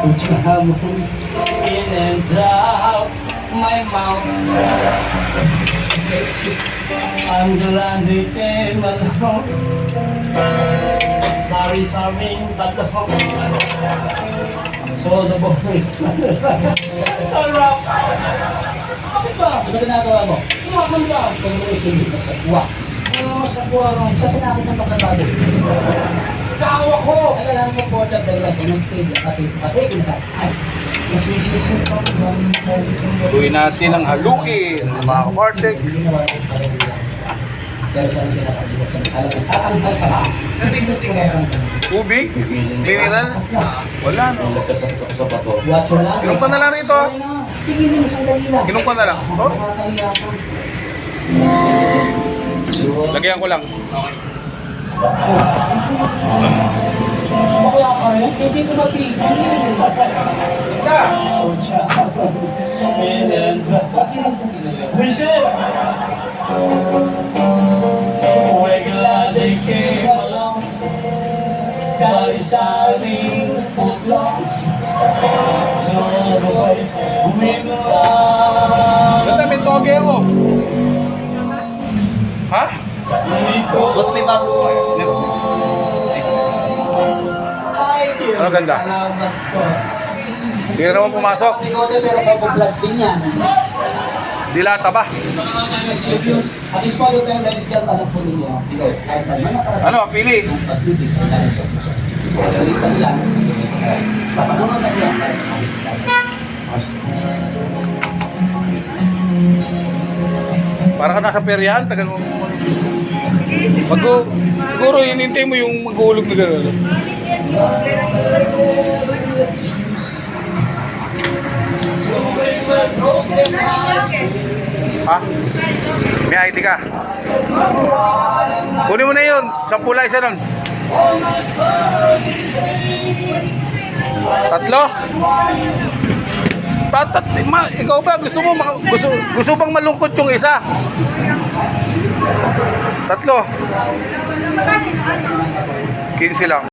Trouble in and out my mouth. I'm glad they came along. Sorry, but the hope. So the boys. So rough. Bakit ba? Ano ginagawa mo? Kumakanta. Kung mo ikinig mo sa buwa. Ano sa buwa mo? Isa sa nakit ng pagkabago. Kawa ko! Alam mo po, Chab, dahil ako nagtitig. Pati ko na ay. Masisisin pa ko. Tuloy natin ang haluin, mga kapartek. Hindi naman sa pagkabago. Pero sa mga pinapagibok sa mga tatanggal ka ba? Tubig? Mineral? Wala, no? Sa bato. Watch lang. Inom ka na lang rito. Pigilin mo sandali lang. Inom ka na lang. Oh? Nakakahiya ko. Lagyan ko lang. Kaya ka rin? Hindi ko mapigil. Michelle! We're glad they came along. Sari-saring footlongs. To the boys with love. Ganda, may toge mo. Ha? Mas may baso ko kayo. Ano ganda? Salamat po. Hindi ka naman pumasok. Pero pag-vlogs din yan. Dilata ba? At least po yung time dahil dyan alam po ninyo. Kahit saan man nakarating. Ano, pili? Ang pag-ibig ang dahil sa puso. Balikan lang. Sa panahon na yan, Para ka nasa peryahan, tagal mo. Siguro hinintay mo yung maghulog na gano'n. Ha? May ID ka? Kunin mo na yun. 10 lang isa nun. 3? Ikaw ba gusto mo gusto bang malungkot yung isa? 3. 15 lang.